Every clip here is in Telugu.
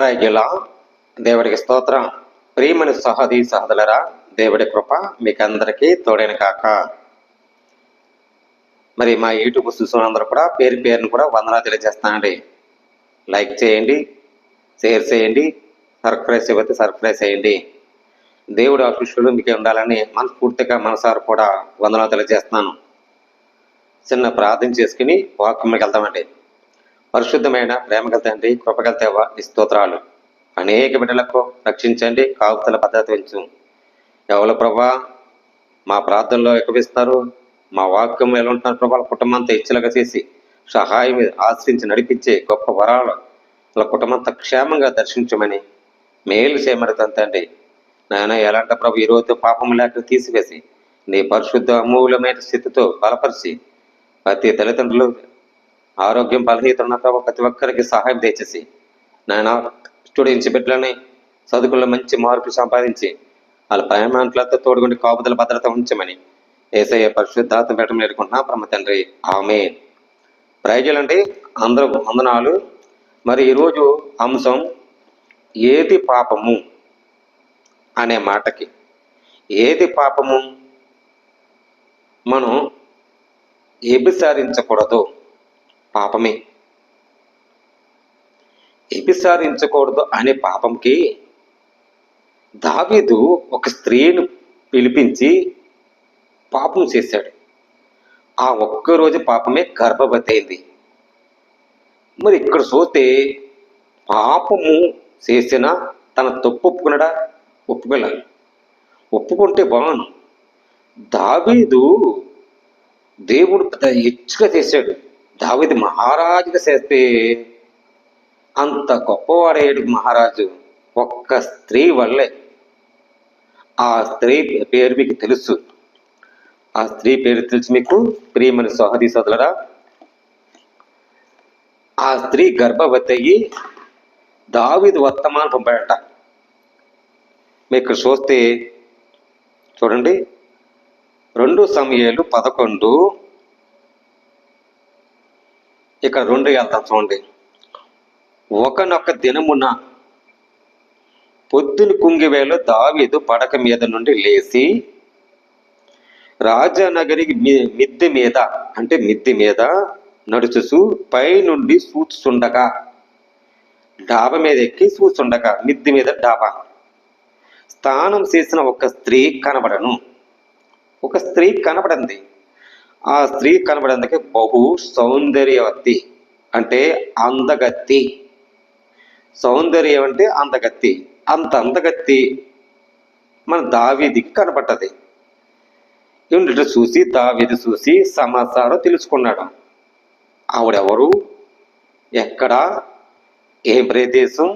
ప్రైజులా దేవుడికి స్తోత్రం. ప్రియమని సహది సహదులరా, దేవుడి కృప మీకు అందరికీ తోడైన కాక. మరి మా యూట్యూబ్ చూస్తున్నందరూ కూడా పేరు పేరును కూడా వందనాలు తెలియజేస్తానండి. లైక్ చేయండి, షేర్ చేయండి, సబ్స్క్రైబ్ చేయబోతే సబ్స్క్రైబ్ చేయండి. దేవుడు ఆశీస్సులు మీకు ఉండాలని మనస్ఫూర్తిగా మనసారు కూడా వందనాలు తెలియజేస్తున్నాను. చిన్న ప్రార్థన చేసుకుని వాక్యంలోకి వెళ్తామండి. పరిశుద్ధమైన ప్రేమగల తండ్రి, కృపగల దేవా, నీ స్తోత్రాలు. అనేక బిడ్డలకు రక్షించండి, కాపుతల భద్రత పెంచు. ఎవరు ప్రభా మా ప్రార్థనలో ఎక్కువిస్తారు, మా వాక్యం ఎలా ఉంటున్నారు ప్రభా, కుటుంబంతో ఇచ్చలుగా చేసి సహాయం ఆశ్రయించి నడిపించే గొప్ప వరాలు వాళ్ళ కుటుంబంతో క్షేమంగా దర్శించమని మేలు చేయమడుతుంది తండ్రి. నాయన ఎలాంటి ప్రభు ఈరోజు పాపం లేక తీసివేసి నీ పరిశుద్ధ అమూల్యమైన స్థితితో బలపరిచి ప్రతి తల్లిదండ్రులు ఆరోగ్యం బలహీత ఉన్న ప్రభావ ప్రతి ఒక్కరికి సహాయం తెచ్చేసి నాయన స్టూడెంట్స్ బిడ్డలని చదువుకుల్లో మంచి మార్కులు సంపాదించి వాళ్ళ ప్రయాణాలతో తోడుగుండి కాపుదల భద్రత ఉంచమని యేసయ్య పరిశుద్ధాత్మ పెట్టమని వేడుకుంటున్నా బ్రహ్మ తండ్రి, ఆమేన్. ప్రైజులంటే అందరూ వందనాలు. మరి ఈరోజు అంశం ఏది పాపము అనే మాటకి, ఏది పాపము, మనం వ్యభిచారించకూడదు, పాపమే. వ్యభిచారించకూడదు అనే పాపంకి దావీదు ఒక స్త్రీని పిలిపించి పాపం చేశాడు. ఆ ఒక్కరోజు పాపమే గర్భవతి అయింది. మరి ఇక్కడ చూస్తే పాపము చేసిన తన తప్పు ఒప్పుకున్నాడా? ఒప్పుకోలేదు. ఒప్పుకుంటే బాగుండు. దావీదు దేవుడు పెద్ద హెచ్చుగా చేశాడు. దావీదు మహారాజుగా చేస్తే అంత గొప్పవాడేడు మహారాజు ఒక్క స్త్రీ వల్లే. ఆ స్త్రీ పేరు మీకు తెలుసు. ఆ స్త్రీ పేరు తెలుసు మీకు, ప్రియమని సహోదరి సోదరులారా. ఆ స్త్రీ గర్భవతి అయ్యి దావీదు వర్తమానం పంపాడట. మీకు చూస్తే చూడండి, 2 సమూయేలు 11 ఇక్కడ 2 వెళ్తాం చూడండి. ఒకనొక దినమున పొద్దున కుంగివేళ దావీదు పడక మీద నుండి లేచి రాజనగరికి మిద్దె మీద నడుచుచు పై నుండి చూస్తుండగా, డాబా మీద ఎక్కి చూస్తుండగా, మిద్దె మీద డాబా స్నానం చేసిన ఒక స్త్రీ కనబడింది. ఆ స్త్రీ కనబడేందుకే బహు సౌందర్యవతి అంటే అందగత్తి. సౌందర్యం అంటే అందగత్తి. అంత అందగత్తి మన దావీదికి కనబడ్డది. ఇటు చూసి దావీదు చూసి సమాచారం తెలుసుకున్నాడు. ఆవిడెవరు, ఎక్కడ, ఏ ప్రదేశం,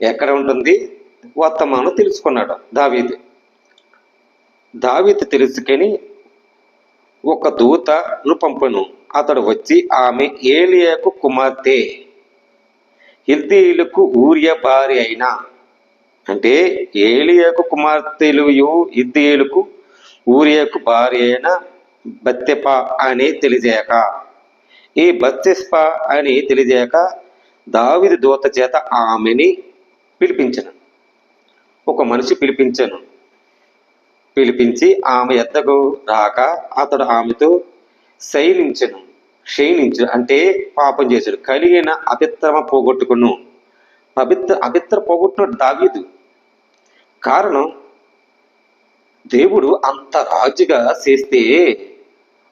ఎక్కడ ఉంటుంది, వర్తమానం తెలుసుకున్నాడు దావీదు తెలుసుకొని ఒక దూతను పంపును. అతడు వచ్చి ఆమె ఏలియాకు కుమార్తె హిత్తీయులకు ఊరియా భార్య అయిన, అంటే ఏలియాకు కుమార్తెలు హిత్తీయులకు ఊరియాకు భార్య అయిన బత్సెబా అని తెలియజేయక, ఈ బత్సెబా అని తెలియజేయక దావీదు దూత చేత ఆమెని పిలిపించను. ఒక మనిషి పిలిపించి ఆమె ఎద్దకు రాక అతడు ఆమెతో క్షయించు అంటే పాపం చేశాడు. కలిగిన అపిత్రమ పోగొట్టుకును. అపిత్ర పోగొట్టుకున్నాడు దావీదు. కారణం, దేవుడు అంత రాజుగా చేస్తే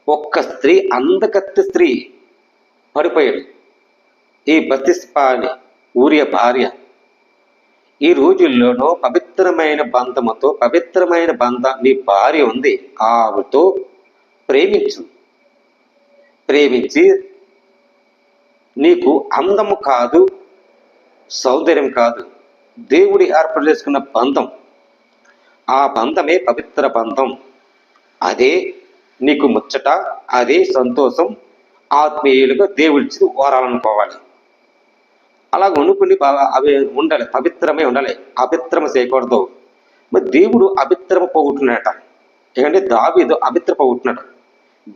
ఒక్క స్త్రీ, అందగత్తి స్త్రీ పడిపోయాడు. ఈ బత్సెబా అని ఊరియా భార్య. ఈ రోజుల్లోనూ పవిత్రమైన బంధం నీ భార్య ఉంది, ఆమెతో ప్రేమించి నీకు అందము కాదు, సౌందర్యం కాదు, దేవుడి ఏర్పాటు చేసుకున్న బంధం. ఆ బంధమే పవిత్ర బంధం. అదే నీకు ముచ్చట, అదే సంతోషం. ఆత్మీయులుగా దేవుడిచ్చి ఓరాలనుకోవాలి. అలా అనుకుని అవి ఉండాలి, పవిత్రమే ఉండాలి, అపిత్రమ చేయకూడదు. మరి దేవుడు అపిత్రమ పోగొట్టున్నాడట. ఎందుకంటే దావీదు అపిత్ర పోగొట్టున్నాడు.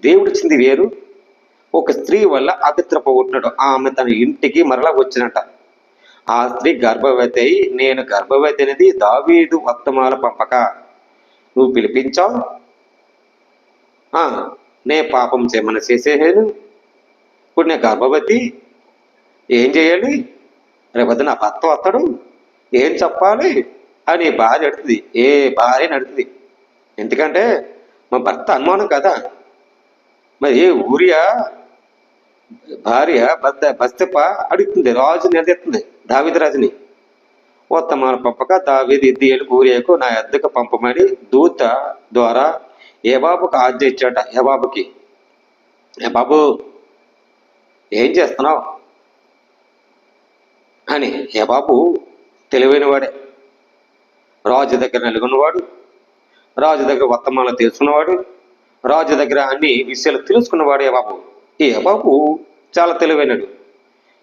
దేవుడిచ్చింది వేరు, ఒక స్త్రీ వల్ల అపిత్ర పోగొట్టున్నాడు. ఆమె తన ఇంటికి మరలా వచ్చినట. ఆ స్త్రీ గర్భవతి అయి, నేను గర్భవతి అనేది దావీదు వర్తమాన పంపక నువ్వు పిలిపించావు. నే పాపం చేయమని చేసేసాను, ఇప్పుడు నేను గర్భవతి, ఏం చేయాలి, రేపొద్దు నా భర్త వస్తాడు, ఏం చెప్పాలి అని భార్య అడుగుతుంది. ఏ భార్య అడుగుతుంది. ఎందుకంటే మా భర్త అనుమానం కదా. మరి ఊరియా భార్య బస్తెప్ప అడుగుతుంది, రాజు నిలదీస్తుంది దావీదు రాజుని. వర్తమాన పంపక దావీదు ఇద్దరు ఊరియాకు నా ఎద్దకు పంపమని దూత ద్వారా యెబాబుకు ఆజ్ఞ ఇచ్చాట. యెబాబుకి, బాబు ఏం చేస్తున్నావు అని. యెబాబు తెలివైన వాడే, రాజు దగ్గర నలుగున్నవాడు, రాజు దగ్గర వర్తమానం తెలుసుకున్నవాడు, రాజు దగ్గర అన్ని విషయాలు తెలుసుకున్నవాడు యెబాబు. ఈ యెబాబు చాలా తెలివైనడు.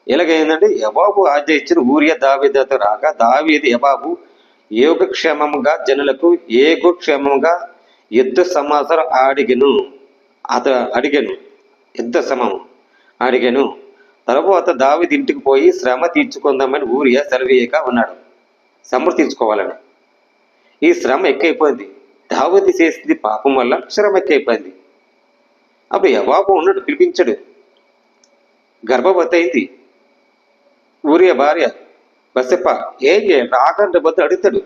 ఎలాగైందంటే యెబాబు ఆజ్ఞ ఇచ్చిన ఊరియా దావీదుతో రాగా దావీదు యెబాబు యోగక్షేమంగా జనులకు ఏగోక్షేమంగా యుద్ధ సమాచారం అడిగాను యుద్ధ సమము అడిగాను. తర్వాత దావీదు ఇంటికి పోయి శ్రమ తీర్చుకుందామని ఊరియా సెలవీయక ఉన్నాడు, శ్రమ తీర్చుకోవాలని. ఈ శ్రమ ఎక్కువైపోయింది. దావీదు చేసింది పాపం వల్ల శ్రమ ఎక్కువైపోయింది. అప్పుడు యెబాబు ఉన్నాడు, పిలిపించాడు. గర్భవతి అయింది ఊరియా భార్య బసెప్ప. ఏం చేయాలి రాకంటే బద్దు అడుగుతాడు.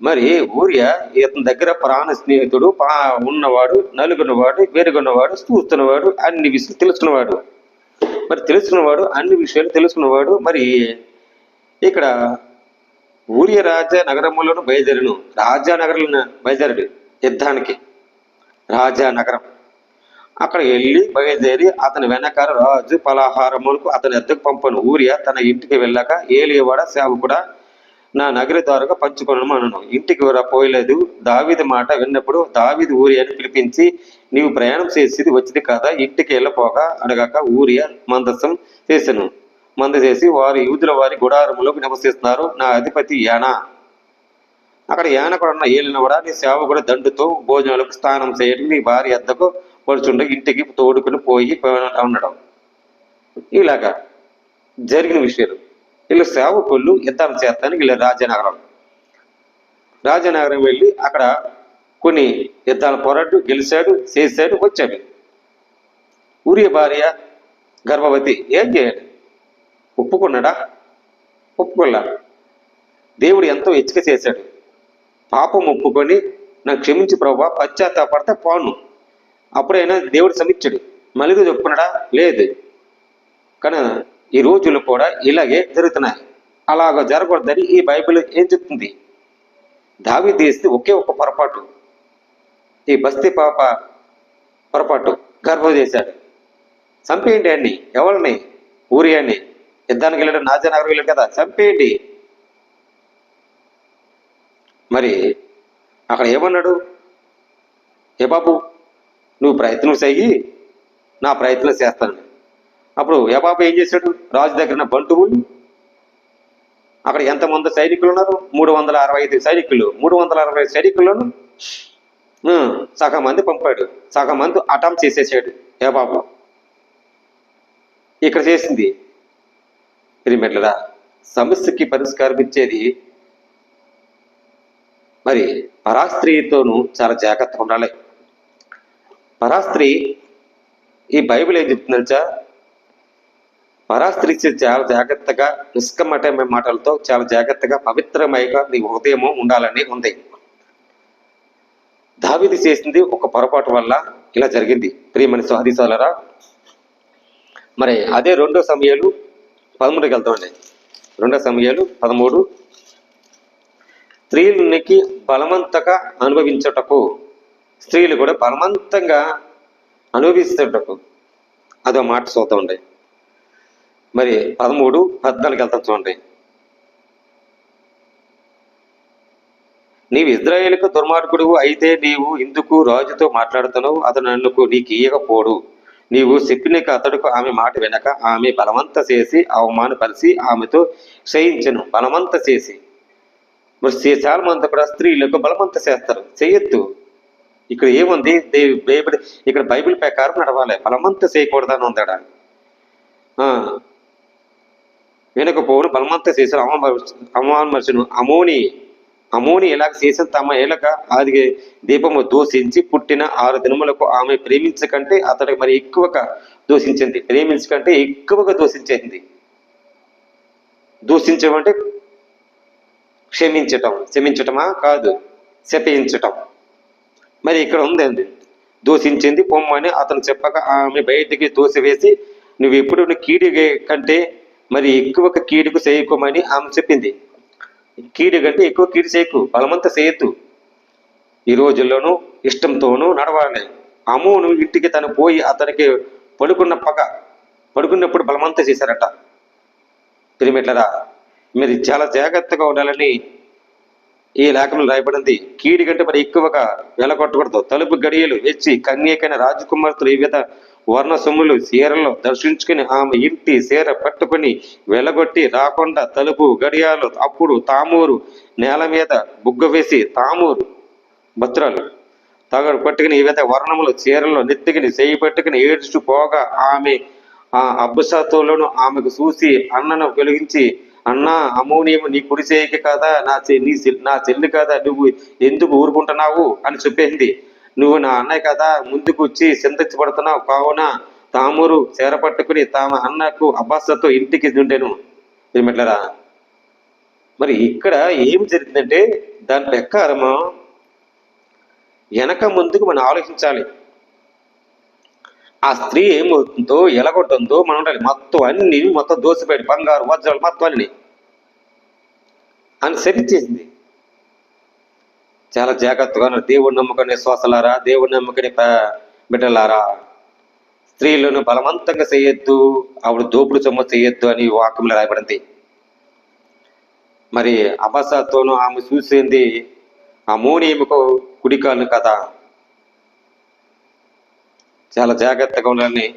మరి ఊరియా ఇతని దగ్గర ప్రాణ స్నేహితుడు, ఉన్నవాడు, నలుగున్నవాడు, వెరుగున్నవాడు, చూస్తున్నవాడు, అన్ని విషయాలు తెలుసుకున్నవాడు. మరి తెలుసుకున్నవాడు, అన్ని విషయాలు తెలుసుకున్నవాడు. మరి ఇక్కడ ఊరియా రాజా నగరంలోను బయలుదేరను. రాజానగరంలో బయలుదేరాడు యుద్ధానికి. రాజానగరం అక్కడ వెళ్ళి బయలుదేరి అతని వెనకాల రాజు పలహారములకు అతని ఎద్దకు పంపను. ఊరియా తన ఇంటికి వెళ్ళాక ఏలియవాడ సేవకుడా నా నగరి ద్వారాగా పంచుకొనను అనను. ఇంటికి పోయలేదు. దావీదు మాట విన్నప్పుడు దావీదు ఊరియాని పిలిపించి, నీవు ప్రయాణం చేసేది వచ్చింది కదా, ఇంటికి వెళ్ళపోగా అనగాక ఊరియా మందసం చేశాను. మంద చేసి వారు యూదుల వారి గుడారములోకి నివసిస్తున్నారు. నా అధిపతి యానా. అక్కడ యాన కూడా ఉన్న ఏలినవాడా నీ సేవకుడు దండుతో భోజనాలకు స్నానం చేయడం నీ భార్య ఎద్దకు పడుచుండ ఇంటికి తోడుకుని పోయి ఉండడం. ఇలాగా జరిగిన విషయాలు. వీళ్ళు సేవకుళ్ళు యుద్ధాలు చేస్తానికి వీళ్ళు రాజనగరం వెళ్ళి అక్కడ కొన్ని యుద్ధాలు పోరాడు, గెలిచాడు, చేశాడు, వచ్చాడు. ఊరియా భార్య గర్భవతి. ఏం చేయాలి? ఒప్పుకున్నాడా? ఒప్పుకోలా. దేవుడు ఎంతో హెచ్చరిక చేశాడు. పాపం ఒప్పుకొని నాకు క్షమించి ప్రభువా, పశ్చాత్తాపడితే పోను. అప్పుడైనా దేవుడు క్షమించాడు. మళ్ళీ చెప్పుకున్నాడా? లేదు. కానీ ఈ రోజులు కూడా ఇలాగే జరుగుతున్నాయి. అలాగ జరగకూడదని ఈ బైబిల్ ఏం చెప్తుంది? దావీదు చేస్తే ఒకే ఒక్క పొరపాటు, ఈ బస్తీ పాప పొరపాటు. గర్భం చేశాడు. చంపేయండి అన్ని. ఎవరిని? ఊరియాని. యుద్ధానికి వెళ్ళాడు, రాజానగరం వెళ్ళాడు కదా, చంపేయండి. మరి అక్కడ ఏమన్నాడు? ఏ బాబు నువ్వు ప్రయత్నం చెయ్యి, నా ప్రయత్నం చేస్తాను. అప్పుడు యెబాబు ఏం చేశాడు? రాజు దగ్గర బంటువులు, అక్కడ ఎంతమంది సైనికులు ఉన్నారు? 365 సైనికులు. 360 సైనికులను సగం మంది పంపాడు, సగం మంది అటామ్ చేసేసాడు యెబాబు. ఇక్కడ చేసింది ప్రియమిత్రులారా, సమస్యకి పరిష్కారం ఇచ్చేది మరి పరాస్త్రీతోనూ చాలా జాగ్రత్తగా ఉండాలి. పరాస్త్రీ ఈ బైబిల్ ఏం చెప్తుందంటే, పరాస్త్రీ చాలా జాగ్రత్తగా నిష్కమటమైన మాటలతో చాలా జాగ్రత్తగా పవిత్రమైగా నీ హృదయము ఉండాలని ఉంది. దావీదు చేసింది ఒక పొరపాటు వల్ల ఇలా జరిగింది. ప్రియమని సోదరులారా, మరి అదే 2 సమయాలు 13కి వెళ్తామండి. 2 సమయాలు 13. స్త్రీలకి బలవంతంగా అనుభవించుటకు, స్త్రీలు కూడా బలవంతంగా అనుభవిస్తుటకు అదో మాట చూద్దామండి. మరి 13, 14 వెళ్తాం చూడండి. నీవు ఇజ్రాయేలుకు దుర్మార్గుడు అయితే నీవు ఇందుకు రాజుతో మాట్లాడుతున్నావు? అతను నన్నుకు నీకు ఇయ్యకపోడు. నీవు చెప్పినక అతడుకు ఆమె మాట వినక ఆమె బలవంత చేసి అవమానపరిచి ఆమెతో క్షయించను. బలవంత చేసి, మరి చాలా మంది కూడా స్త్రీలకు బలవంత చేస్తారు. చేయొద్దు. ఇక్కడ ఏముంది? ఇక్కడ బైబిల్ ప్రకారం నడవాలి. బలవంత చేయకూడదని ఉందాడా? వినకపోవును బలమంతా చేసిన అవమానపరచును. అమోని ఇలాగ చేసిన తమ ఏలక అది దీపము దూషించి పుట్టిన 6 దినములకు ఆమె ప్రేమించకంటే అతడికి మరి ఎక్కువగా దూషించింది. ప్రేమించకంటే ఎక్కువగా దూషించేసింది. దూషించమంటే క్షమించటమా కాదు, శపించటం. మరి ఇక్కడ ఉందండి, దూషించింది పొమ్మని అతను చెప్పక ఆమె బయటికి తోసివేసి నువ్వు ఎప్పుడు కీడు కంటే మరి ఎక్కువ కీడుకు చేయకోమని ఆమె చెప్పింది. కీడు కంటే ఎక్కువ కీడు చేయకు, బలమంతా చేయొద్దు. ఈ రోజుల్లోనూ ఇష్టంతోనూ నడవాలి. అమ్మును ఇంటికి తను పోయి అతనికి పడుకున్నప్పుడు బలమంతా చేశారట. పిరిమిట్లరా, మీరు చాలా జాగ్రత్తగా ఉండాలని ఈ లేఖనం రాయబడింది. కీడి కంటే మరి ఎక్కువగా వెలగొట్టకూడదు. తలుపు గడియలు వెచ్చి కన్యకైన రాజకుమార్తెలు వివిధ వర్ణ సొమ్ములు చీరల్లో దర్శించుకుని ఆమె ఇంటి చీర పట్టుకుని వెలగొట్టి రాకుండా తలుపు గడియాలు అప్పుడు తామూరు నేల మీద బుగ్గ వేసి తామూరు భద్రాలు తగడు పట్టుకుని వివిధ వర్ణములు చీరల్లో నెత్తికిని చేయి పట్టుకుని ఏడుచు పోగా ఆమె ఆ అబ్బుసాతులను ఆమెకు చూసి అన్నను వెలిగించి, అన్నా అమోనీయము నీ కుడి చేయక కదా, నా చెల్లి కదా, నువ్వు ఎందుకు ఊరుకుంటున్నావు అని చెప్పింది. నువ్వు నా అన్నయ్య కదా, ముందుకు వచ్చి చింతించబడుతున్నావు. కావున తామూరు చేరపట్టుకుని తమ అన్నకు అబ్బాసతో ఇంటికి ఉండెను. ఏమిట్లరా, మరి ఇక్కడ ఏం జరిగిందంటే దాని ప్రకారము వెనక ముందుకు మనం ఆలోచించాలి. ఆ స్త్రీ ఏమవుతుందో ఎలగొట్టుందో మనం ఉండాలి. మొత్తం దోసిపెట్టి బంగారు వజ్రాలు మొత్తం అన్ని అని శపించేసింది. చాలా జాగ్రత్తగా దేవుడు నమ్ముకునే శ్వాసలారా, దేవుడు నమ్ముకునే బిడ్డలారా, స్త్రీలను బలవంతంగా చేయొద్దు, ఆవిడ దోపుడు సొమ్ము చేయొద్దు అని వాక్యంలో రాయబడింది. మరి అబసతోనూ ఆమె చూసింది అమోనీయముకు కుడికాలను కదా. చాలా జాగ్రత్తగా ఉండాలని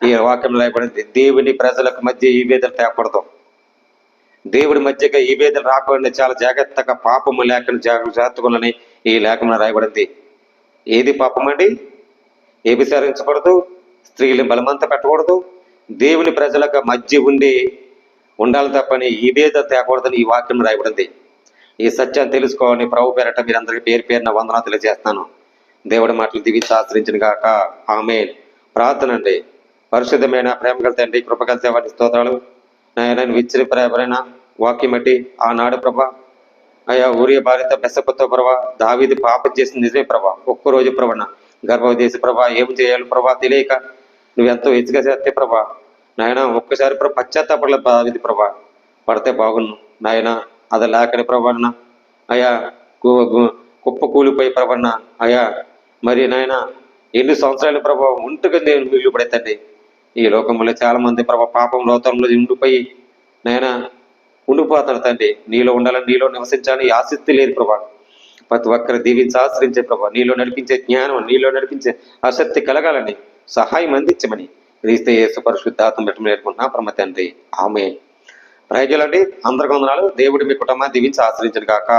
ఈ వాక్యంలో రాయబడింది. దేవుని ప్రజలకు మధ్య ఈ వేదన తేకూడదు. దేవుడి మధ్యగా ఈ వేదన రాకుండా చాలా జాగ్రత్తగా పాపము లేఖను జాగ్రత్తగా ఈ లేఖను రాయబడింది. ఏది పాపం అండి? వ్యభిచారించకూడదు, స్త్రీలను బలమంత పెట్టకూడదు, దేవుని ప్రజలకు మధ్య ఉండాలి తప్పని ఈ వేదన తేకూడదని ఈ వాక్యం రాయబడింది. ఈ సత్యాన్ని తెలుసుకోవాలని ప్రభు పేరట మీరందరికీ పేరున వందనాలు తెలియజేస్తున్నాను. దేవుడి మాటలు దీవించి ఆశ్రయించిన గాక. ఆమేన్. ప్రార్థన అండి. పరిశుద్ధమైన ప్రేమ గల తండ్రి, కృపగల దేవానికి స్తోత్రాలు. నేను ఇచ్చిన ప్రేమైన వాక్యం బట్టి ఆనాడు ప్రభా, అయ్యా ఊరియ భార్యతో బెసపతో ప్రభా దావీదు పాపం చేసింది నిజమే ప్రభా. ఒక్కరోజు ప్రభన గర్భవతి చేసి ప్రభా ఏం చేయాలి ప్రభా తెలియక నువ్వెంతో హెచ్చుగా చేస్తే ప్రభా, నాయన ఒక్కసారి ప్రభా పశ్చాత్తాపడలేదు దావీదు ప్రభా, పడితే బాగున్ను నాయన. అది లేకని ప్రభాన అయ్యా కుప్ప కూలిపోయి ప్రభన్న అయ్యా, మరి నాయన ఎన్ని సంవత్సరాల ప్రభావం ఉంటుగా నేను వీళ్ళు పడేతండి. ఈ లోకంలో చాలా మంది ప్రభా పాపం లోతంలో ఉండిపోయి నాయన ఉండిపోతాడు తండ్రి. నీలో ఉండాలని, నీలో నివసించాలని ఆసక్తి లేదు ప్రభా. ప్రతి ఒక్కరు దీవించి ఆశ్రయించే ప్రభా, నీలో నడిపించే జ్ఞానం, నీలో నడిపించే ఆసక్తి కలగాలని సహాయం అందించమని క్రీస్తు యేసు పరిశుద్ధాత్మ పెట్టమని నేర్చుకుంటున్నా పరమ తండ్రి. ఆమేన్. ప్రజలండి అందరికి వందనాలు. దేవుడు మీ కుటుంబాన్ని దీవించి ఆశ్రయించను గాక.